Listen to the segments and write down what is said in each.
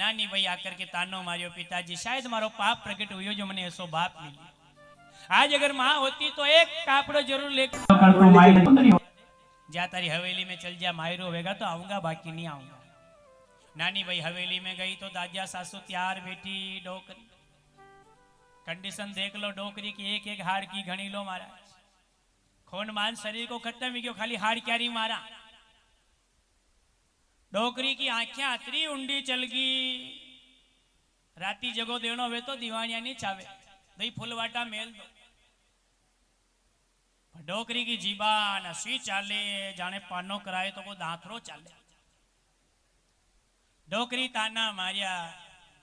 नानी भाई आकर के तानो मारियो, पिताजी शायद मारो पाप प्रकट हुई जो मैंने ऐसो बाप मिली। आज अगर माँ होती तो एक कापड़ो जरूर लेकर जा तारी हवेली में चल जा, मायरो होगा तो आऊंगा, बाकी नहीं आऊंगा। नानी भाई हवेली में गई तो दादिया सासू त्यार बेटी डोकरी, कंडीशन देख लो डोकरी की, एक एक हाड़ की घनी लो महाराज, खून मान शरीर को खत्म ही क्यों, खाली हाड़ क्यारी मारा। डोकरी की आंखें अतरी ऊंडी चल गई, राती जगो देनो वे तो दीवानिया नहीं चावे, दही फुलवाटा मेल दो। डोकरी की जीबान असी चाले जाने पानो कराए तो वो दांतरो चाले। डोकरी ताना मारिया,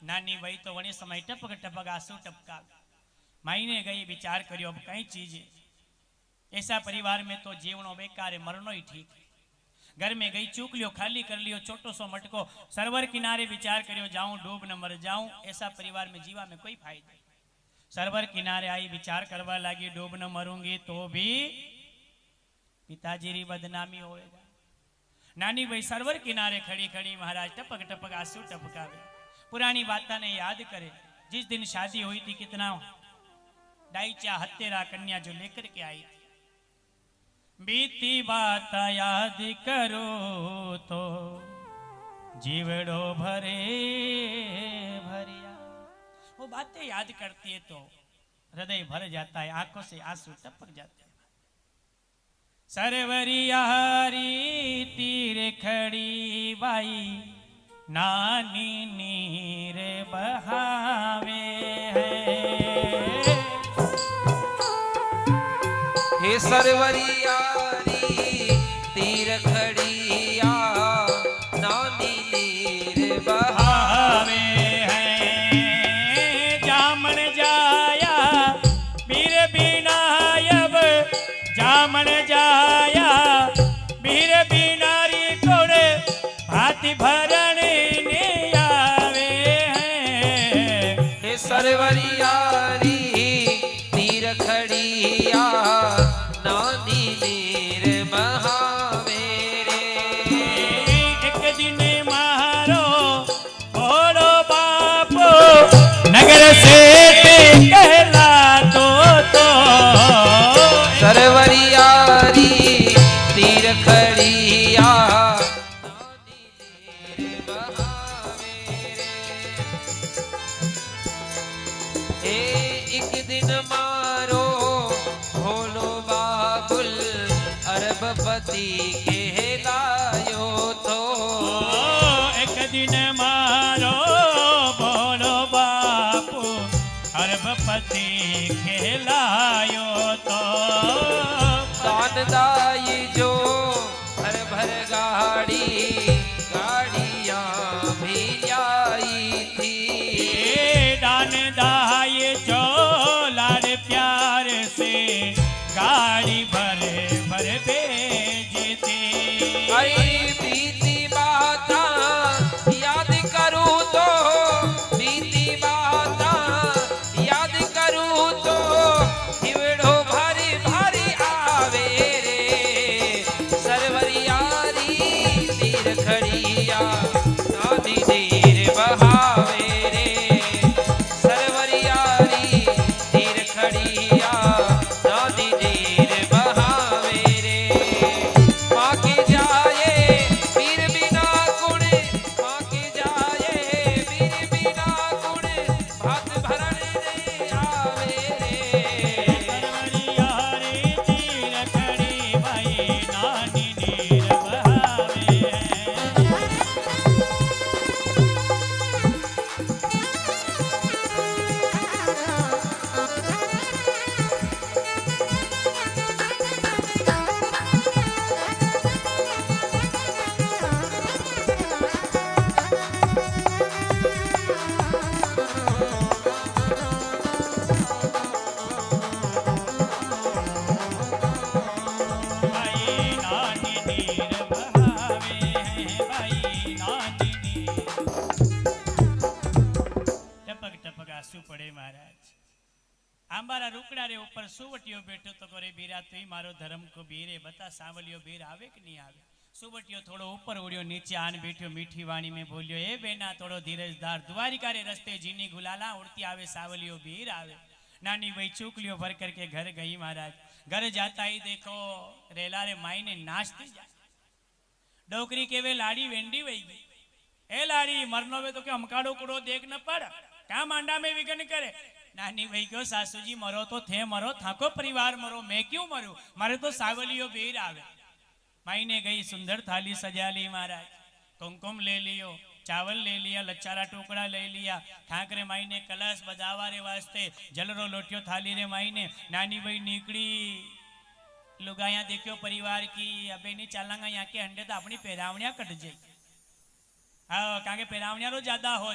नानी भाई तो वने समय टपक टपक आंसू टपका। माई ने गई विचार करियो, अब कई चीज ऐसा परिवार में तो जीवनो बेकार है, मरनो ही ठीक है। घर में गई चूक लियो, खाली कर लियो छोटो सो मटको, सरवर किनारे विचार करियो जाऊं डूब न मर जाऊं, ऐसा परिवार में जीवा में कोई फायदा। सरवर किनारे आई विचार करवा लगी, डूब न मरूंगी तो भी पिताजी री बदनामी होएगा। नानी भाई सरवर किनारे खड़ी खड़ी महाराज टपक टपक आंसू टपकावे, पुरानी बातें ने याद करे। जिस दिन शादी हुई थी कितना डाइचा हत्तेरा कन्या जो लेकर के आई थी, बीती बात याद करो तो जीवड़ो भरे भरिया। वो बातें याद करती है तो हृदय भर जाता है, आंखों से आंसू टपक जाते हैं। सरवरियारी तीर खड़ी बाई, नानी नीर बहावे है। हे सरवरियारी तीर खड़िया, नानी नीर बहावे है। जामन जाया बीर बिनायब, जामन जाया बीर बिनारी कोड़ भाती भरण ने आवे है। हे सरवरियारी तीर खड़िया, नानी नीर बहावे रे। एक दिन मारो भोलो बाप नगर से कहला तो सरवरियारी तीर खड़िया, नानी नीर बहावे रे। एक दिन मारो भोलो बाबुल अरबपति कहलायो तो। एक दिन मारो भोलो बापू अरबपति कहलायो तो। दानदाई जो हर भर गाड़ी, गाड़ियां भी आई थी। दान दाय जो लाड़ प्यार से गाड़ी भर भर भेजती। अरे बीती बाता याद करूं तो, बीती बाता याद करूं तो हिवड़ो भारी भारी आवे रे। सरवरियारी तीर खड़िया, नानी नीर बहावे रे। सरवरियारी तीर खड़िया, नानी नीर बहावे रे। माँ की जाए वीर बिना गुण, माँ की जाए वीर बिना गुण, भात भरण ने आवे रे। सरवरियारी तीर खड़ी भाई, नानी नीर बहावे है। भाई नानी नीर बहावे है, भाई नानी नीर। टपक टपक आंसू पड़े महाराज। आंबारा रुकड़ा रे ऊपर सुवटियो बैठो तो करे बीरा, तू मारो धर्म को बीरे बता, सांवलियो बीर आवे कि नहीं आवे। सुबटियो थोड़ो ऊपर उड़ियो नीचे आन बैठियो मीठी वाणी में बोलियो ए बेना थोड़ो धीरजदार द्वारिका रे रस्ते जीनी गुलाला उड़ती आवे सावलियो भीर आवे। नानी वही चूकलियो भर करके घर गई महाराज। घर जाता ही देखो रेला रे माई ने नाचती जाए। डोकरी के वे लाड़ी वेंडी वही गई। ए लाड़ी मरनो वे तो क्या हमकाड़ो कुड़ो देख न पड़ क्या मांडा में विघन करे। नानी वही क्यों सासू जी मरो तो थे मरो थाको परिवार मरो मैं क्यों मरू मारे तो सावलियो भीर आवे। माई ने गई सुंदर थाली सजा ली महाराज। कुमकुम ले लियो चावल ले लिया लच्चारा टुकड़ा ले लिया। ठाकरे माई ने कलश बजावा रे वास्ते जलरो लोटियो थाली रे माई ने। नानी भाई निकड़ी लुगाया देखियो परिवार की अबे नहीं चालांगा यहाँ के हंडे तो अपनी पेरावनिया कट जाए। हाँ कहा पेरावनिया रो ज्यादा हो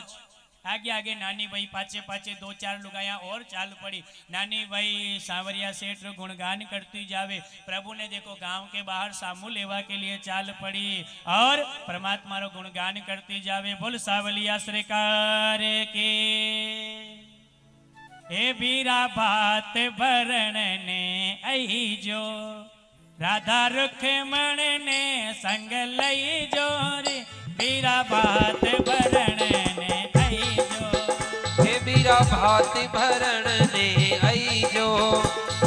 आगे आगे नानी भाई पाचे पाचे दो चार लुगाया और चाल पड़ी। नानी भाई सांवरिया सेठ रो गुणगान करती जावे। प्रभु ने देखो गांव के बाहर सामू लेवा के लिए चाल पड़ी और परमात्मा रो गुणगान करती जावे। बोल सावलिया सरकार के हे बीरा बात भरण ने आई जो राधा रुक्मण ने संग लई जो रे बीरा बात भरण ने बीरा भात भरण ने आई जो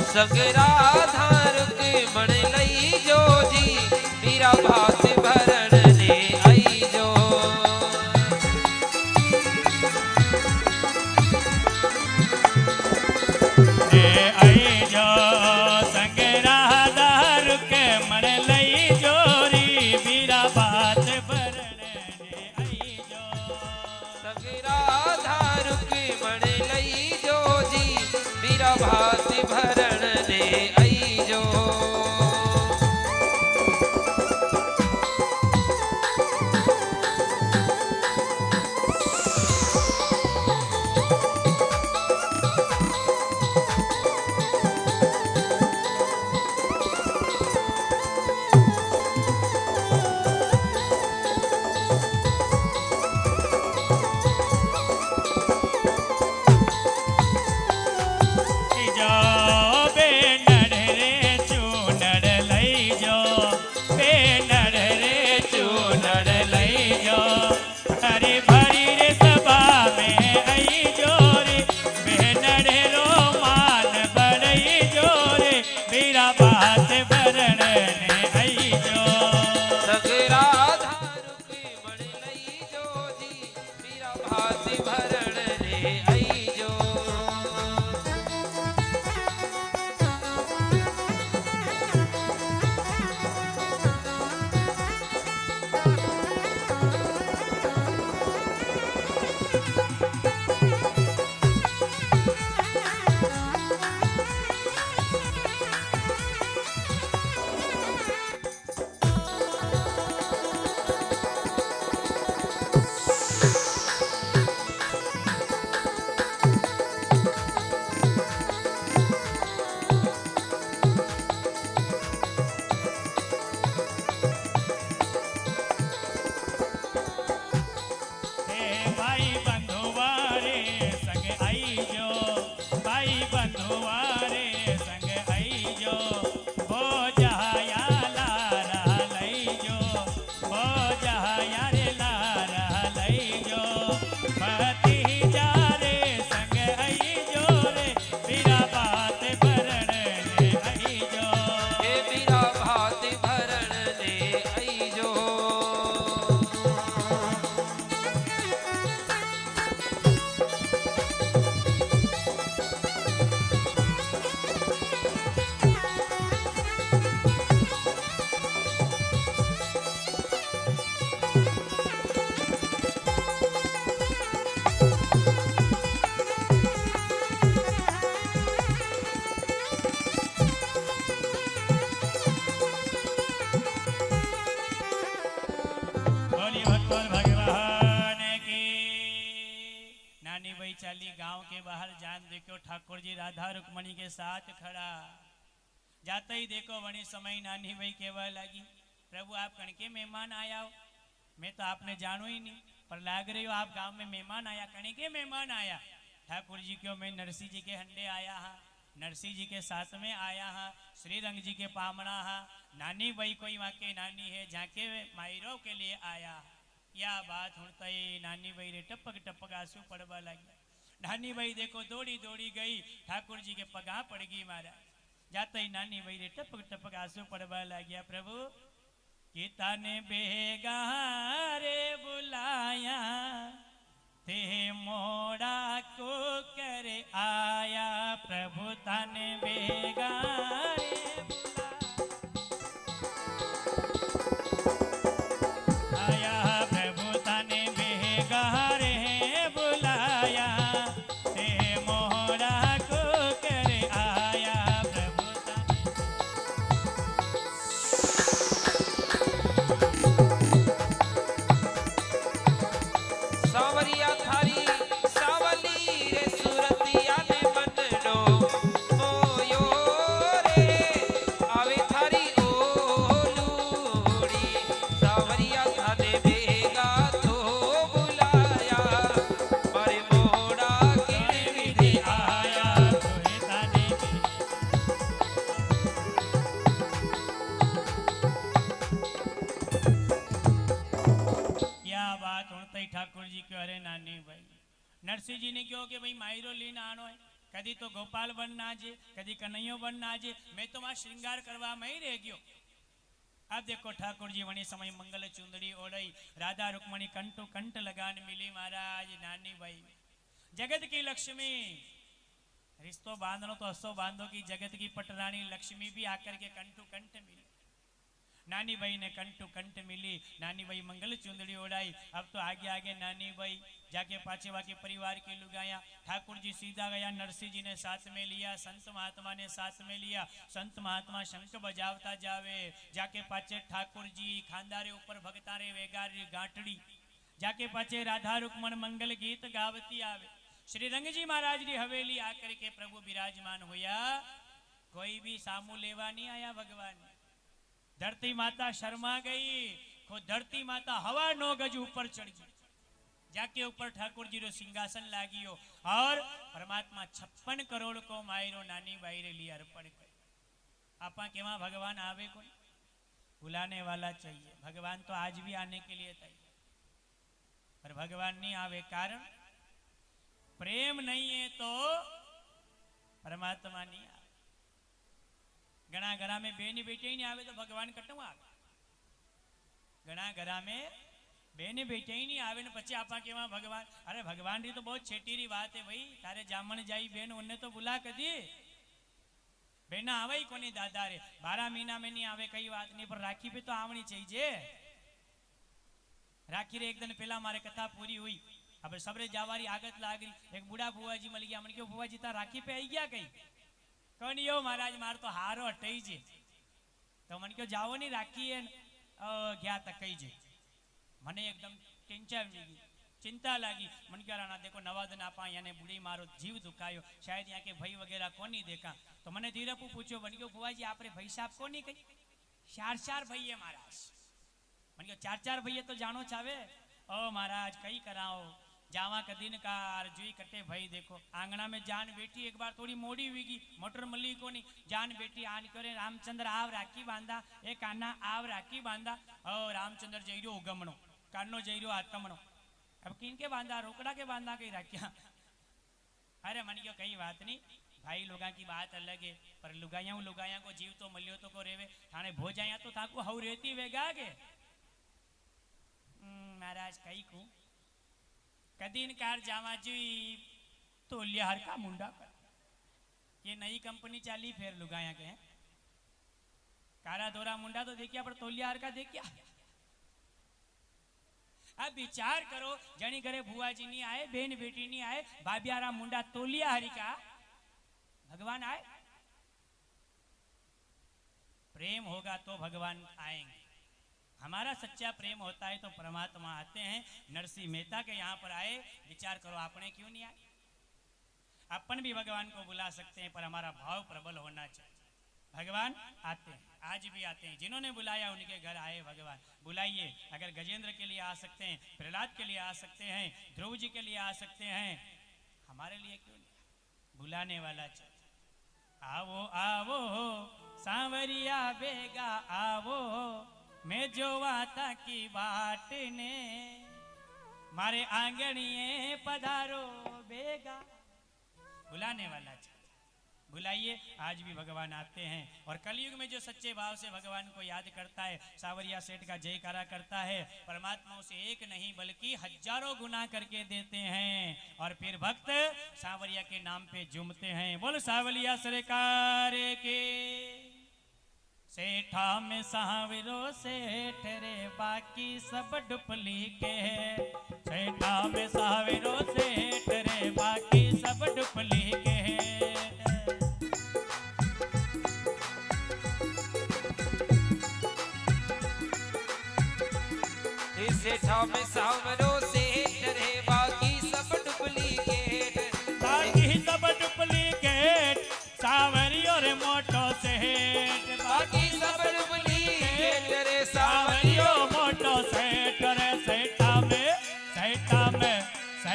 सगरा धार के मन लई जो जी बीरा भात भरण ने आई जो। आई जो सगरा धार के मन लई जो री बीरा भात भरण ने आई जो सगरा धार के मन लई जो जी बीरा भात भरण ने आई जो। चाली गांव के बाहर जान देखो ठाकुर जी राधा रुक्मणी के साथ खड़ा। जाते ही देखो वणी समय नानी भाई कहवा लगी प्रभु आप कण के मेहमान आया हो। मैं तो आपने जानो ही नहीं पर लाग रही हो आप गांव में मेहमान आया कण के मेहमान आया। ठाकुर जी क्यों मैं नरसिंह जी के हंडे आया हाँ। नरसिंह जी के साथ में आया हा, श्री रंग जी के पामणा हा, नानी भाई कोई वहाँ के नानी है जाके मायरो के लिए आया। या बात होता ही नानी भाई रे टपक टपक आंसू पड़वा लगे। नानी भाई देखो दौड़ी दौड़ी गई, ठाकुर जी के पगा पड़ गई महाराज। जाते ही नानी भाई रे टपक टपक आंसू पड़वा लगे। प्रभु किता ने बेगा रे बुलाया, ते मोड़ा को कर आया। प्रभु तने बेगा रे बुलाया, प्रभु तने बेगा रे बुलाया, ते मोड़ा को कर आया। प्रभु तने सावरिया थारी सावली रे सुरतिया ने बनडो मोयो रे आवे थारी ओलूड़ी। सावरिया थाने बेगा तो बुलाया, मारे मोड़ा के विधि आया। तोहे ताने क्या बात होते ही ठाकुर जी क्यों अरे नानी भाई नरसिंह जी ने क्यों कि भाई मायरो लीन आनो है, कदी तो गोपाल बनना जे, कदी कन्हैयो बनना जे, मैं तो वहां श्रृंगार करवा में ही रह गयो। अब देखो ठाकुर जी वनी समय मंगल चुंदड़ी ओढ़ई, राधा रुक्मणी कंटो कंठ लगान मिली महाराज। नानी भाई जगत की लक्ष्मी, रिश्तो बांधनो तो असो बांधो की जगत की पटरानी लक्ष्मी भी आकर के कंटो कंठ मिली। नानी भाई ने कंटू कंठ मिली, नानी भाई मंगल चुंदड़ी ओढ़ाई। अब तो आगे आगे नानी भाई जाके पाछे वाके परिवार के लुगाया। ठाकुर जी सीधा गया, नरसिंह जी ने साथ में लिया, संत महात्मा ने साथ में लिया। संत महात्मा शंख बजावता जावे, जाके पाछे ठाकुर जी खानदारे ऊपर भगतारे वेगारी गांठड़ी, जाके पाछे राधा रुक्मण मंगल गीत गावती आवे। श्री रंग जी महाराज की हवेली आकर के प्रभु विराजमान होया। कोई भी सामू लेवा नहीं आया भगवान। धरती माता शर्मा गई, खुद धरती माता हवा 9 गज ऊपर चढ़ गई, जाके ऊपर ठाकुर जी रो सिंहासन लागियो और परमात्मा 56 करोड़ को मायरो नानी बाई रे लिए अर्पण कर। आपा केवा भगवान आवे कोई बुलाने वाला चाहिए। भगवान तो आज भी आने के लिए तैयार, पर भगवान नहीं आवे कारण प्रेम नहीं है तो परमात्मा नहीं आवे। घना घरा में बेनी बेटे ही नहीं आवे तो भगवान कटू आवे। घना घरा में बेने बेटे ही नहीं आवे ने पछे आपा केवा भगवान। अरे भगवान री तो बहुत छेटी री बात है भाई। तारे जामन जाई बेन उन्हें तो बुला कदी बेना आवे ही कोनी दादा रे। 12 महीना में नहीं आवे कई बात नहीं, पर राखी पे तो आवनी चाहिए। राखी रे एक दिन पहला मारे कथा पूरी हुई। अब सबरे जावारी आगत लाग रही। एक बूढ़ा बुआ जी मिल गया। मन क्यों बुआ जी ता राखी पे आई गया कहीं? कौन यो महाराज मार तो हारो हटई जे। तो मन क्यों जाओ नहीं राखी है गया तक कही जे। मने एकदम टेंशन लगी, चिंता लगी। मन क्या राणा देखो नवा दिन आपा याने बुढ़ी मारो जीव दुखायो, शायद यहाँ के भाई वगैरह को नहीं देखा। तो मैंने धीरपू पूछो मन क्यों बुआ जी आपरे भाई साहब को नहीं कही? 4 भाई है महाराज। मन क्यों 4 भाई तो जानो चावे। ओ महाराज कई कराओ जावा कदीन कार जुई कटे भाई। देखो आंगना में जान बेटी एक बार थोड़ी मोड़ी हुई, मोटर मली को नहीं। जान बेटी आन करे रामचंद्र आव राखी बांधा, ए कान्हा आव राखी बांधा। ओ रामचंद्र जई रहो उगमणो, कान्नो जई रहो आत्मणो। अब किन के बांधा? रोकड़ा के बांधा कई राखिया। अरे मन क्यों कई बात नहीं भाई, लोगा की बात अलग है, पर लुगाया को जीव तो मलियो तो को रेवे। थाने भोजाया तो थाकू हऊ रेती वेगा के महाराज कई को कदीन कार जावा जी तो लिहार का मुंडा कर। ये नई कंपनी चाली फिर लुगाया के हैं। कारा दोरा मुंडा तो देखिया, पर तोलियार का देखिया। अब विचार करो, जनी घरे बुआ जी नहीं आए, बहन बेटी नहीं आए, बाबियारा मुंडा तोलिया हरी का भगवान आए। प्रेम होगा तो भगवान आएंगे। हमारा सच्चा प्रेम होता है तो परमात्मा आते हैं। नरसिंह मेहता के यहाँ पर आए, विचार करो आपने क्यों नहीं आए? अपन भी भगवान को बुला सकते हैं, पर हमारा भाव प्रबल होना चाहिए। भगवान आते हैं, आज भी आते हैं। जिन्होंने बुलाया उनके घर आए भगवान। बुलाइए। अगर गजेंद्र के लिए आ सकते हैं, प्रहलाद के लिए आ सकते हैं, ध्रुव जी के लिए आ सकते हैं, हमारे लिए क्यों नहीं? बुलाने वाला चाहिए। आवो आवो सांवरिया बेगा आवो, मैं जोवा ताकी बाट ने, मारे आंगणिए पधारो बेगा। बुलाने वाला है, बुलाइए। आज भी भगवान आते हैं और कलयुग में जो सच्चे भाव से भगवान को याद करता है, सावरिया सेठ का जयकारा करता है, परमात्मा उसे एक नहीं बल्कि हजारों गुना करके देते हैं और फिर भक्त सावरिया के नाम पे झूमते हैं। बोल सावरिया सरकार के। सेठा में सावरो सेठ रे, बाकी सब डुप्लीकेट। सेठा में सावरो सेठ रे, बाकी सब डुप्लीकेट। सेठा में सावरो सेठ रे, बाकी सब डुप्लीकेट। बाकी सब डुप्लीकेट, सावरियो रे मोटो सेठ। बाकी सब डुप्लीकेट रे, सावरियो मोटो सेठ रे।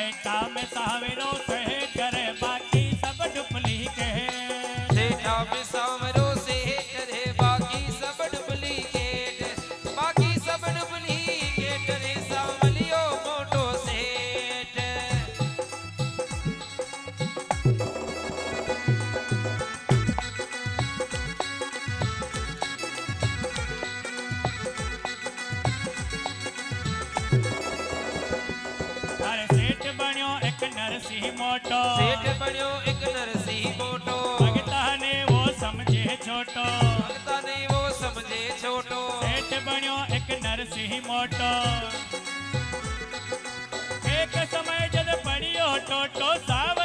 सेठा में सावरो सेठ रे, बाकी सब डुप्लीकेट। सेठा में सावरो सेठ रे, बाकी सब डुप्लीकेट। बाकी सब डुप्लीकेट रे, सावलियो मोटो सेठ। अरे सेठ बन्यो एक नरसिंह मोटो। सेठ बन्यो एक नरसिंह मोटो। भगता ने वो समझे छोटो। भगता ने वो समझे छोटो। सेठ बन्यो एक नरसिंह मोटो। एक समय जद बड़ियो टोटो साव